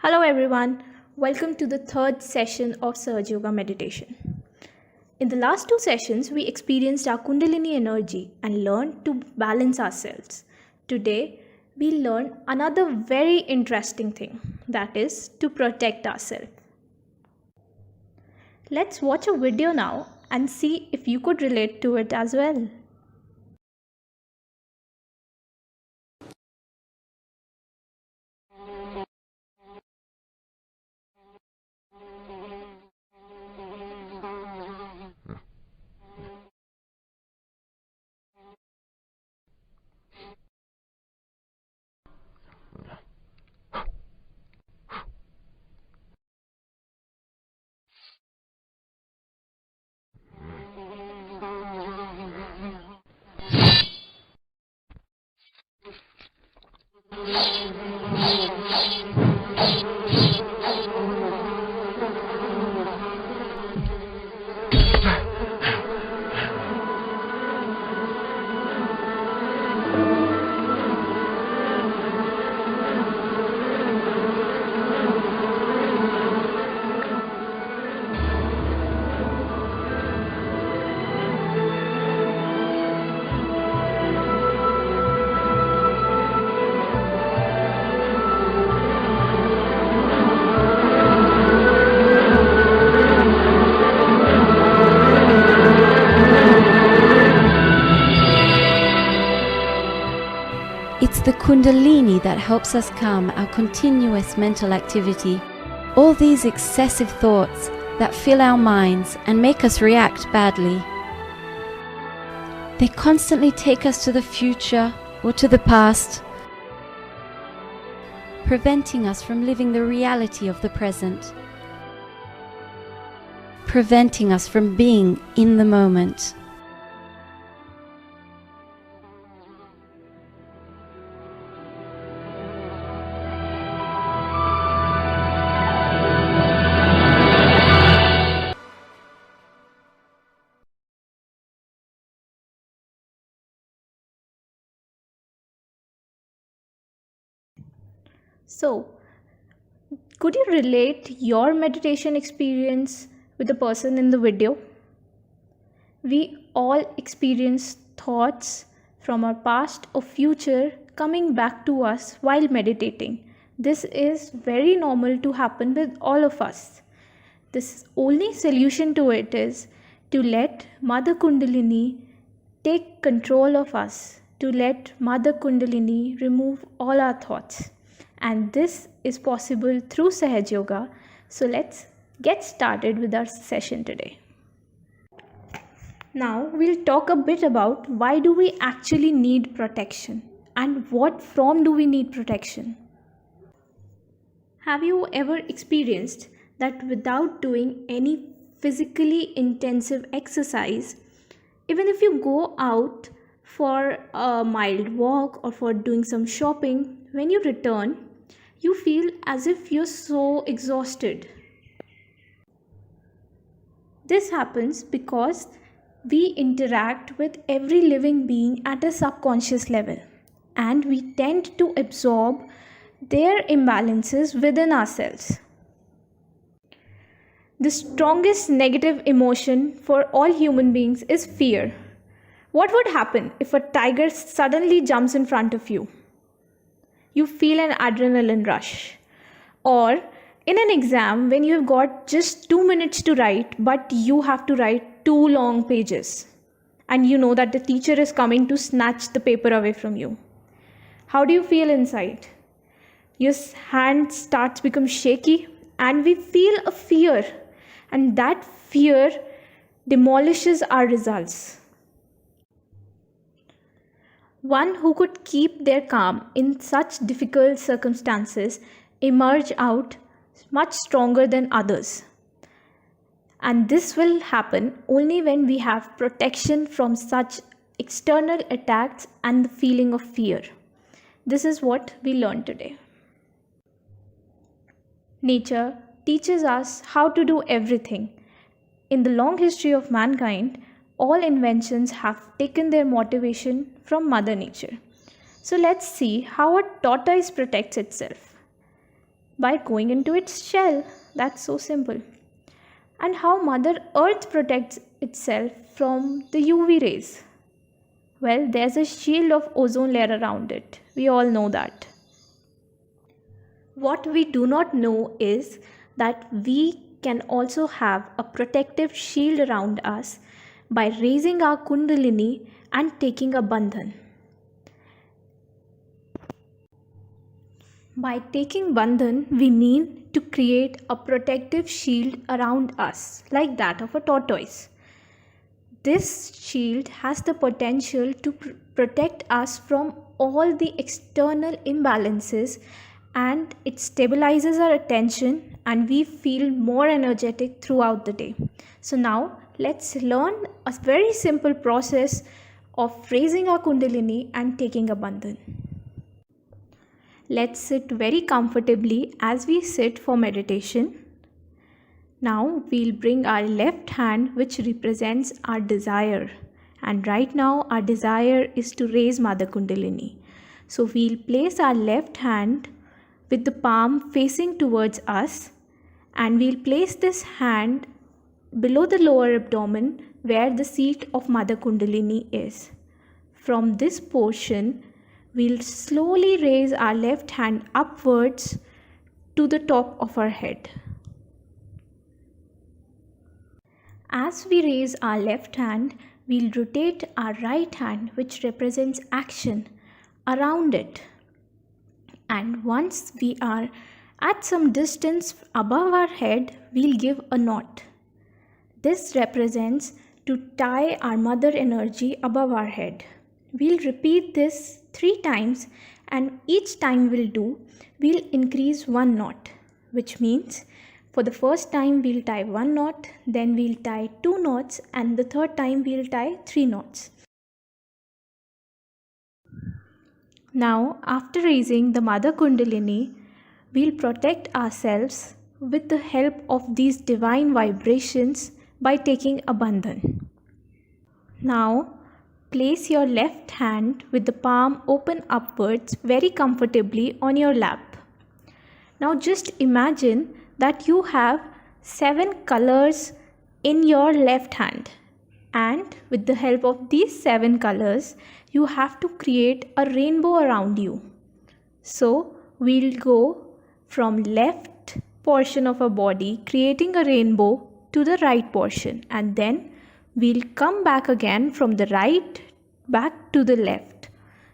Hello everyone, welcome to the third session of Surge Yoga meditation. In the last two sessions, we experienced our Kundalini energy and learned to balance ourselves. Today, we learn another very interesting thing, that is to protect ourselves. Let's watch a video now and see if you could relate to it as well. It's the Kundalini that helps us calm our continuous mental activity. All these excessive thoughts that fill our minds and make us react badly. They constantly take us to the future or to the past, preventing us from living the reality of the present, preventing us from being in the moment. So, could you relate your meditation experience with the person in the video? We all experience thoughts from our past or future coming back to us while meditating. This is very normal to happen with all of us. This only solution to it is to let Mother Kundalini take control of us, to let Mother Kundalini remove all our thoughts. And this is possible through Sahaj Yoga. So let's get started with our session today. Now we'll talk a bit about why do we actually need protection and what from do we need protection. Have you ever experienced that without doing any physically intensive exercise, even if you go out for a mild walk or for doing some shopping, when you return, you feel as if you're so exhausted? This happens because we interact with every living being at a subconscious level, and we tend to absorb their imbalances within ourselves. The strongest negative emotion for all human beings is fear. What would happen if a tiger suddenly jumps in front of you? You feel an adrenaline rush. Or in an exam when you've got just 2 minutes to write, but you have to write 2 long pages, and you know that the teacher is coming to snatch the paper away from you. How do you feel inside? Your hand starts to become shaky, and we feel a fear, and that fear demolishes our results. One who could keep their calm in such difficult circumstances emerge out much stronger than others. And this will happen only when we have protection from such external attacks and the feeling of fear. This is what we learned today. Nature teaches us how to do everything. In the long history of mankind, all inventions have taken their motivation from Mother Nature. So let's see how a tortoise protects itself. By going into its shell. That's so simple. And how Mother Earth protects itself from the UV rays? Well, there's a shield of ozone layer around it. We all know that. What we do not know is that we can also have a protective shield around us by raising our Kundalini and taking a bandhan. By taking bandhan, we mean to create a protective shield around us, like that of a tortoise. This shield has the potential to protect us from all the external imbalances, and it stabilizes our attention and we feel more energetic throughout the day. So now let's learn a very simple process of raising our Kundalini and taking a bandhan. Let's sit very comfortably as we sit for meditation. Now we'll bring our left hand, which represents our desire. And right now our desire is to raise Mother Kundalini. So we'll place our left hand with the palm facing towards us, and we'll place this hand below the lower abdomen where the seat of Mother Kundalini is. From this portion, we'll slowly raise our left hand upwards to the top of our head. As we raise our left hand, we'll rotate our right hand, which represents action, around it. And once we are at some distance above our head, we'll give a knot. This represents to tie our mother energy above our head. We'll repeat this 3 times, and each time we'll increase 1 knot, which means for the first time we'll tie 1 knot, then we'll tie 2 knots, and the third time we'll tie 3 knots. Now, after raising the Mother Kundalini, we'll protect ourselves with the help of these divine vibrations by taking a bandhan. Now, place your left hand with the palm open upwards very comfortably on your lap. Now just imagine that you have 7 colors in your left hand, and with the help of these 7 colors, you have to create a rainbow around you. So we'll go from left portion of our body, creating a rainbow, to the right portion, and then we'll come back again from the right back to the left.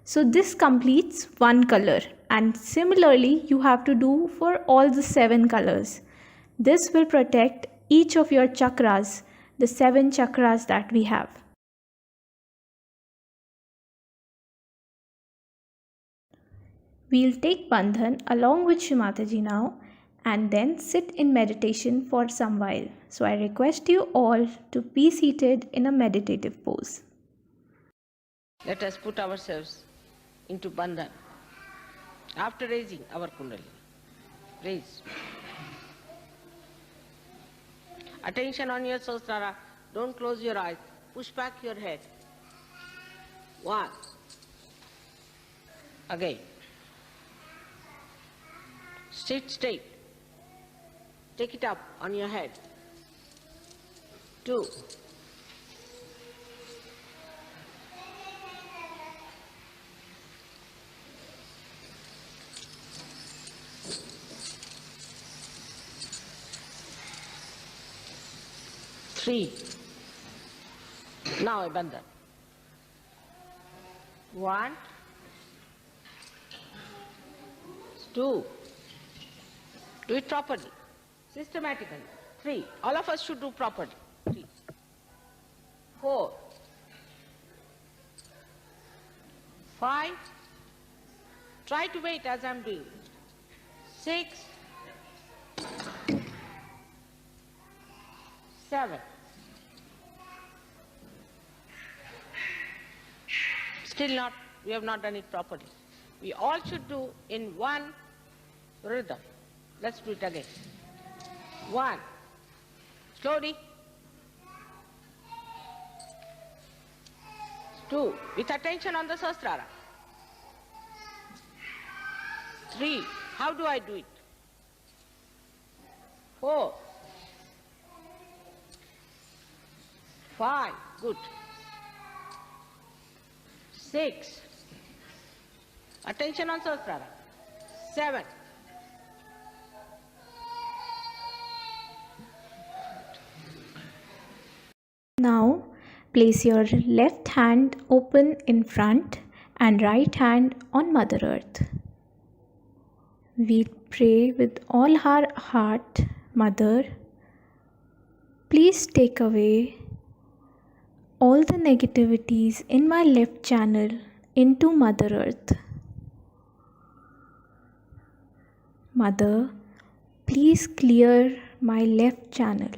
So this completes 1 color, and similarly you have to do for all the 7 colors. This will protect each of your chakras, the 7 chakras that we have. We'll take bandhan along with Shrimataji now, and then sit in meditation for some while. So I request you all to be seated in a meditative pose. Let us put ourselves into bandhan after raising our kundalini. Raise. Attention on your Sahasrara. Don't close your eyes. Push back your head. 1. Again. Sit straight. Take it up on your head. 2. 3. Now a bandhan. 1, 2. Do it properly, systematically. 3. All of us should do properly. 3. 4. 5. Try to wait as I'm doing. 6. 7. Still not, we have not done it properly. We all should do in one rhythm. Let's do it again. 1. Slowly. 2. With attention on the Sahasrara. 3. How do I do it? 4, 5, good. 6, attention on Sahasrara. 7, Now place your left hand open in front and right hand on Mother Earth. We pray with all our heart, Mother, please take away all the negativities in my left channel into Mother Earth. Mother, please clear my left channel.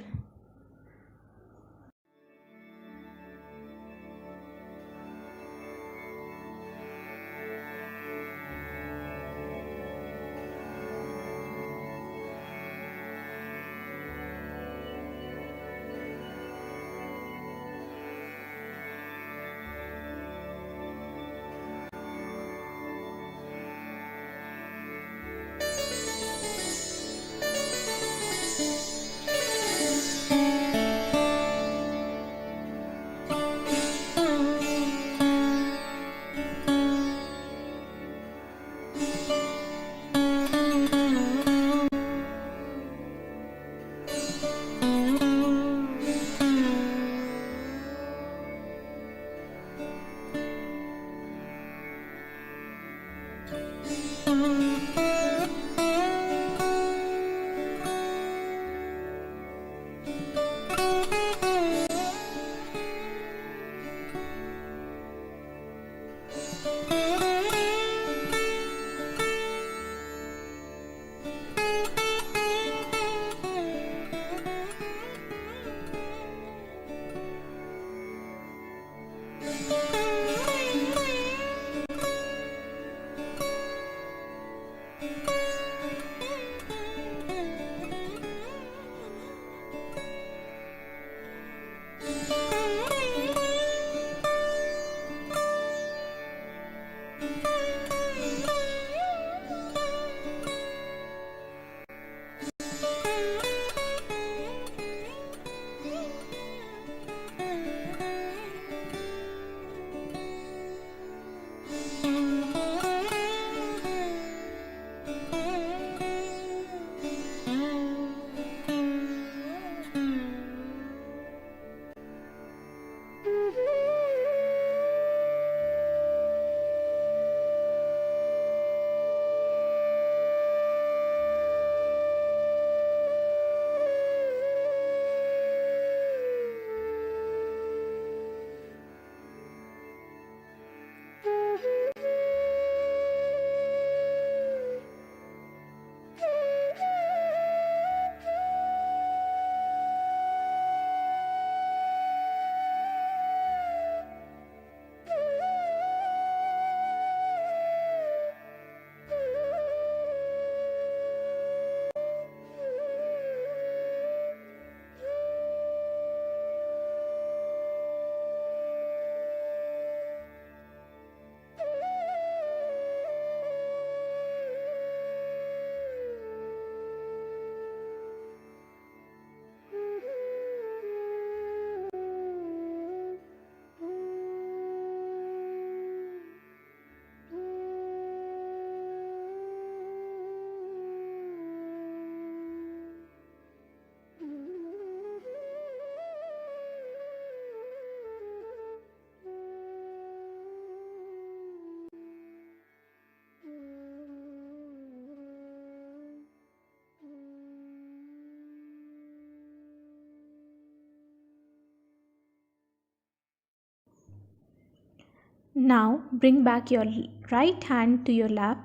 Now bring back your right hand to your lap,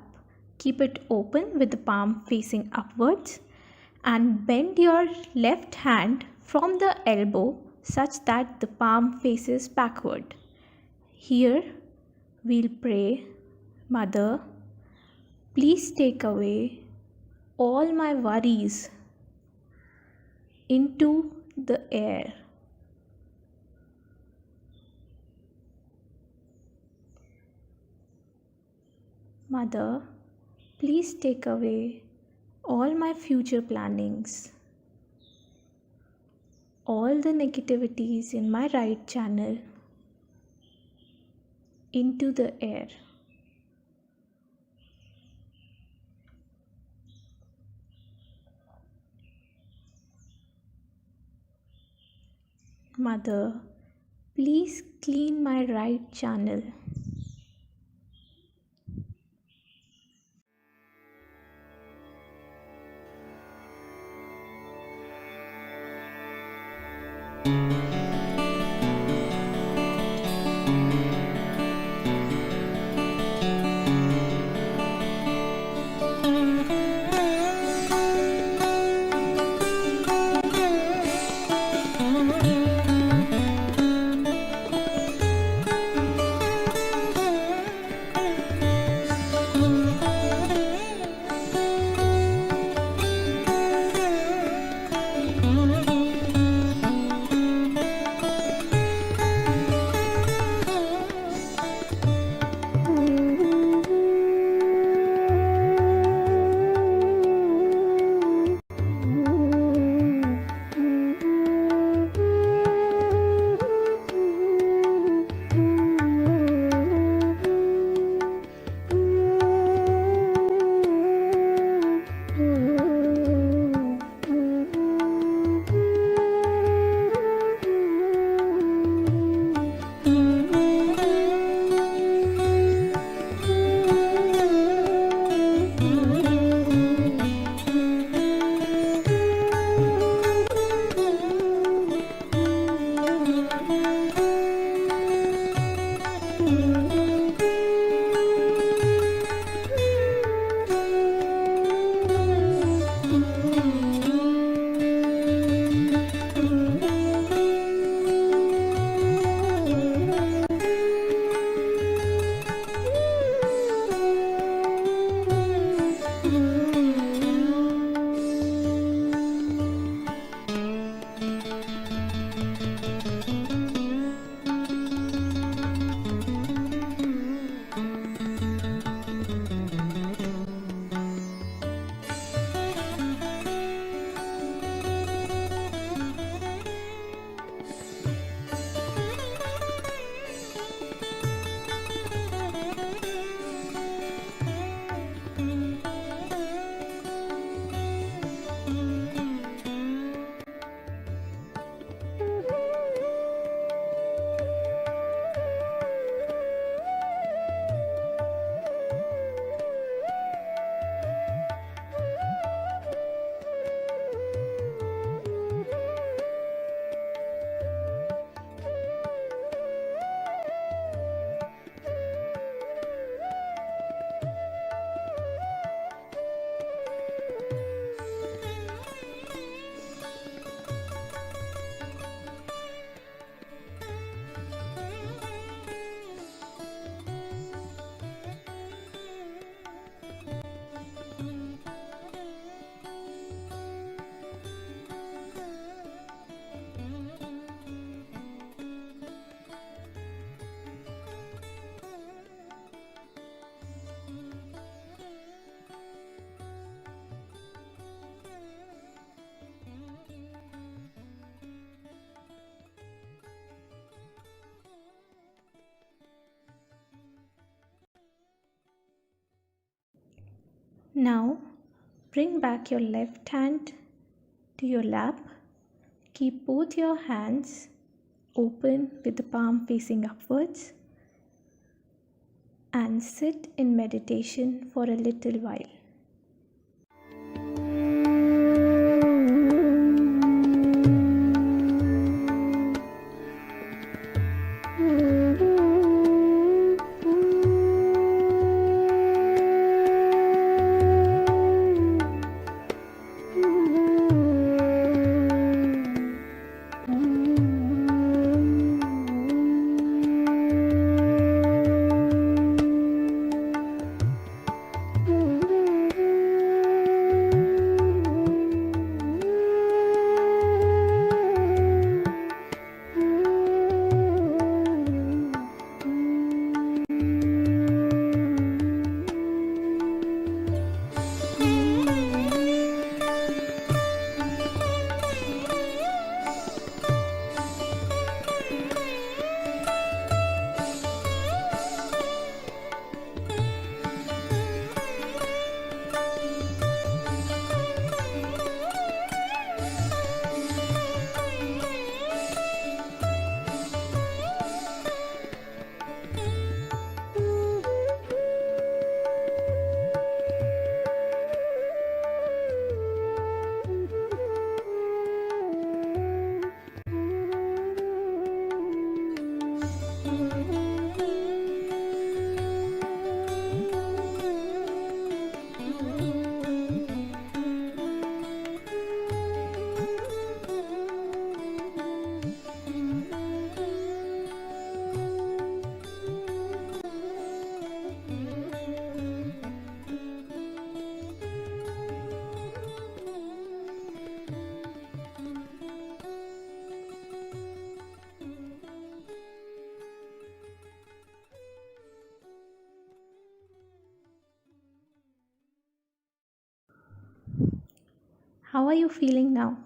keep it open with the palm facing upwards, and bend your left hand from the elbow such that the palm faces backward. Here we'll pray, Mother, please take away all my worries into the air. Mother, please take away all my future plannings all the negativities in my right channel into the air. Mother, please clean my right channel. Now, bring back your left hand to your lap. Keep both your hands open with the palm facing upwards and sit in meditation for a little while. How are you feeling now?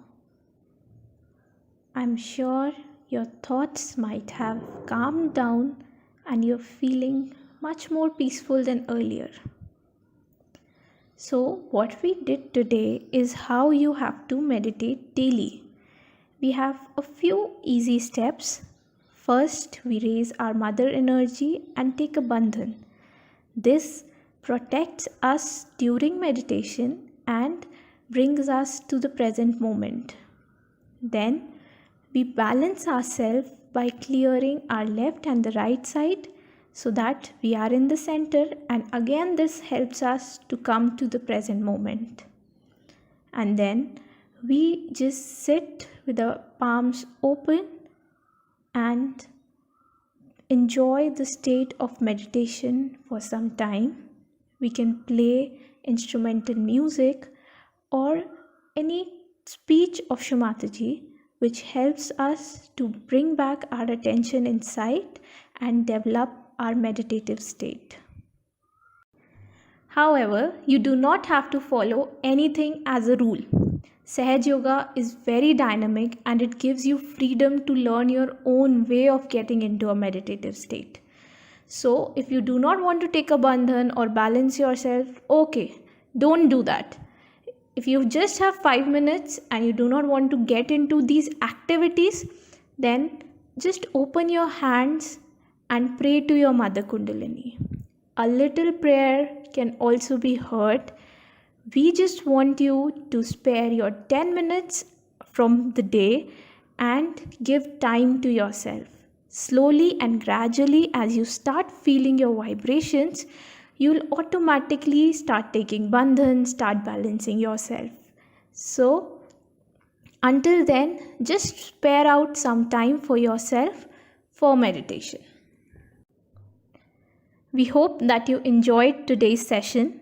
I'm sure your thoughts might have calmed down and you're feeling much more peaceful than earlier. So, what we did today is how you have to meditate daily. We have a few easy steps. First, we raise our mother energy and take a bandhan. This protects us during meditation and brings us to the present moment. Then, we balance ourselves by clearing our left and the right side so that we are in the center, and again this helps us to come to the present moment. And then we just sit with the palms open and enjoy the state of meditation for some time. We can play instrumental music or any speech of Shri Mataji, which helps us to bring back our attention inside and develop our meditative state. However, you do not have to follow anything as a rule. Sahaj Yoga is very dynamic and it gives you freedom to learn your own way of getting into a meditative state. So, if you do not want to take a bandhan or balance yourself, okay, don't do that. If you just have 5 minutes and you do not want to get into these activities, then just open your hands and pray to your Mother Kundalini. A little prayer can also be heard. We just want you to spare your 10 minutes from the day and give time to yourself. Slowly and gradually, as you start feeling your vibrations, you'll automatically start taking bandhan, start balancing yourself. So, until then, just spare out some time for yourself for meditation. We hope that you enjoyed today's session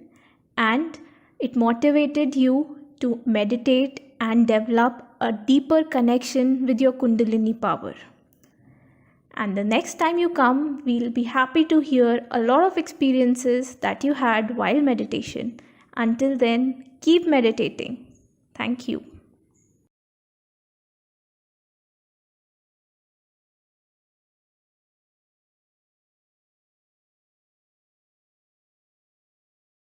and it motivated you to meditate and develop a deeper connection with your Kundalini power. And the next time you come, we'll be happy to hear a lot of experiences that you had while meditation. Until then, keep meditating. Thank you.